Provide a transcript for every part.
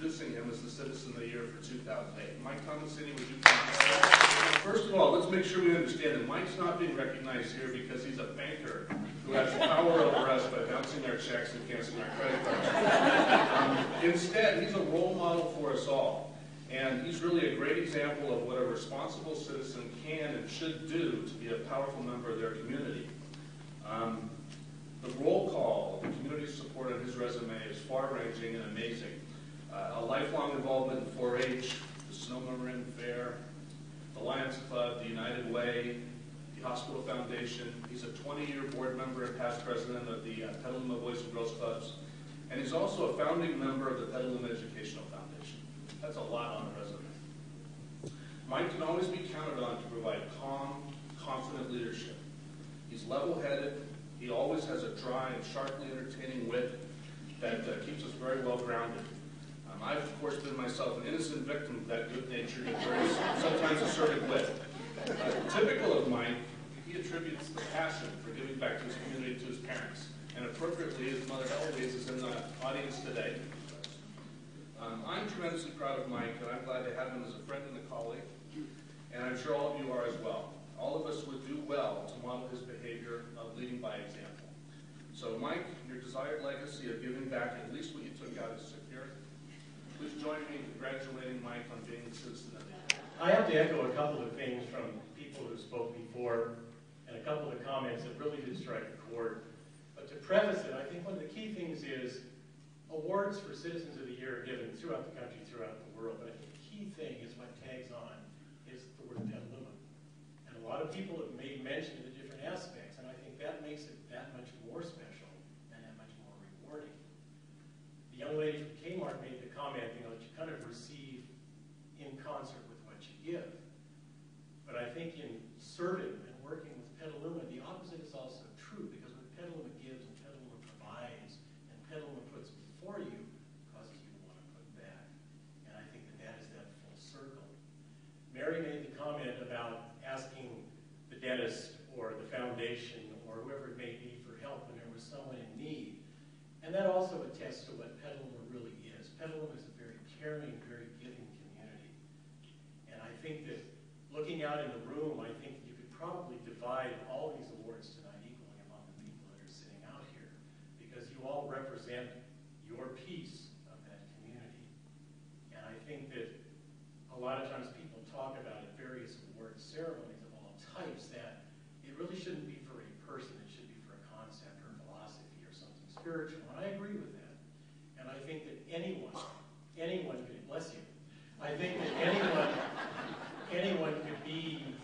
introducing him as the Citizen of the Year for 2008. Mike Tomasini, would you please? First of all, let's make sure we understand that Mike's not being recognized here because he's a banker who has power over us by bouncing our checks and canceling our credit cards. Instead, he's a role model for us all. And he's really a great example of what a responsible citizen can and should do to be a powerful member of their community. The roll call of the community support on his resume is far-ranging and amazing. A lifelong involvement in 4-H, the Snowmarin Fair, the Lions Club, the United Way, the Hospital Foundation. He's a 20-year board member and past president of the Petaluma Boys and Girls Clubs. And he's also a founding member of the Petaluma Educational Foundation. That's a lot on a resume. Mike can always be counted on to provide calm, confident leadership. He's level-headed. He always has a dry and sharply entertaining wit that keeps us very well grounded. I've, of course, been myself an innocent victim of that good-natured and very sometimes assertive wit. Typical of Mike, he attributes the passion for giving back to his community to his parents. And appropriately, his mother Eloise is in the audience today. I'm tremendously proud of Mike, and I'm glad to have him as a friend and a colleague. And I'm sure all of you are as well. All of us would do well to model his behavior of leading by example. So Mike, your desired legacy of giving back at least what you took out is secure. Please join me in congratulating Mike on being the Citizen of the Year. I have to echo a couple of things from people who spoke before and a couple of comments that really did strike a chord. But to preface it, I think one of the key things is awards for Citizens of the Year are given throughout the country, throughout the world. But I think the key thing is what tags on is the word Petaluma. And a lot of people have made mention of the different aspects, and I think that makes it that much more special and that much more rewarding. The young lady from Kmart made the comment, you know, that you kind of receive in concert with what you give. But I think in serving and working with Petaluma, the opposite is also true, because what Petaluma gives and Petaluma provides and Petaluma puts before you causes you to want to put back. And I think that that is that full circle. Mary made the comment about asking the dentist or the foundation or whoever it may be for help when there was someone in need. And that also attests to what Petaluma really is. Petaluma is a very caring, very giving community. And I think that looking out in the room, I think you could probably divide all these awards tonight equally among the people that are sitting out here, because you all represent your piece of that community. And I think that a lot of times people talk about at various award ceremonies of all types that it really shouldn't be for a person, it should be for a concept or a philosophy or something spiritual. And I agree with that. And I think that anyone could, bless you, I think that anyone could be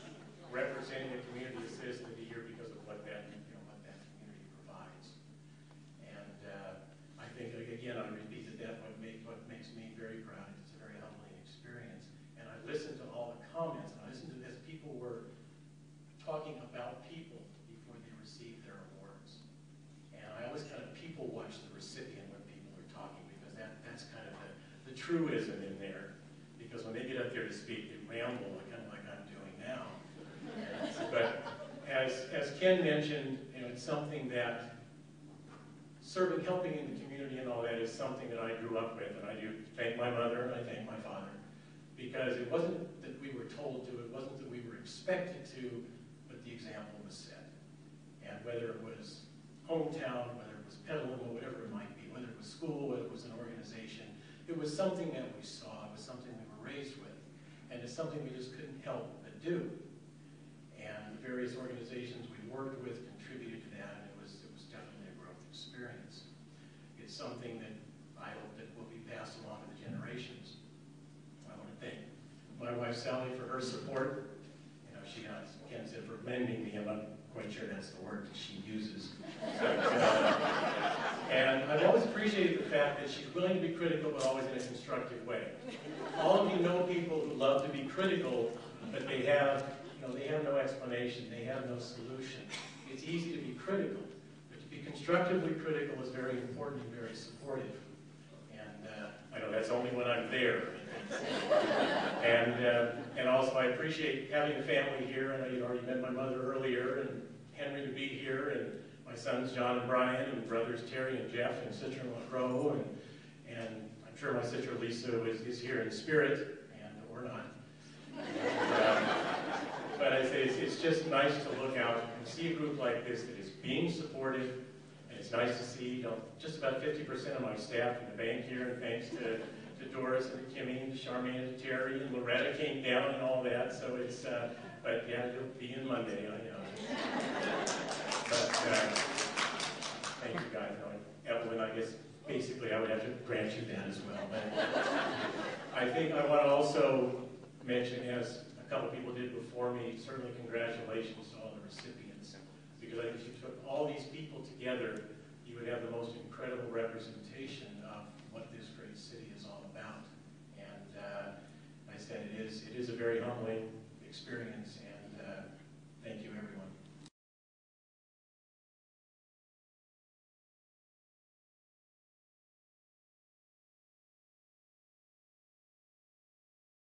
representing a community as Citizen of the Year because of what that, what that community provides. And I think, again, I repeat that what makes me very proud. It's a very humbling experience. And I listened to all the comments, and I listened to as people were talking about people before they received their awards. And I always kind of people watch the recipient when people are talking, because that's kind of the truism in there. Because when they get up there to speak, they ramble, kind of like I'm doing now. But as Ken mentioned, it's something that serving, helping in the community and all that is something that I grew up with, and I do thank my mother and I thank my father, because it wasn't that we were told to, it wasn't that we were expected to, but the example was set. And whether it was hometown, whether it was Petaluma, whatever it might be, whether it was school, whether it was an organization, it was something that we saw, it was something we were raised with, and it's something we just couldn't help but do. And the various organizations we worked with contributed to that, and it was definitely a growth experience. It's something that I hope that will be passed along to the generations. I want to thank my wife Sally for her support. She, Ken said, for lending me. I'm not quite sure that's the word that she uses. And I've always appreciated the fact that she's willing to be critical, but always in a constructive way. All of you know people who love to be critical, but they have no explanation. They have no solution. It's easy to be critical, but to be constructively critical is very important and very supportive. And I know that's only when I'm there. And also I appreciate having the family here. I know you'd already met my mother earlier, and Henry to be here, and my sons John and Brian, and brothers Terry and Jeff, and sister-in-law Crow, and I'm I'm sure my sister Lisa is here in spirit, and or not. But I say it's just nice to look out and see a group like this that is being supported, and it's nice to see just about 50% of my staff in the bank here, and thanks to Doris and to Kimmy and to Charmaine and to Terry and Loretta came down and all that, so it's, but yeah, it'll be in Monday, I know. But thank you guys. Evelyn, I guess basically I would have to grant you that as well. But I think I want to also mention, as a couple people did before me, certainly congratulations to all the recipients, because I think if you took all these people together, you would have the most incredible representation of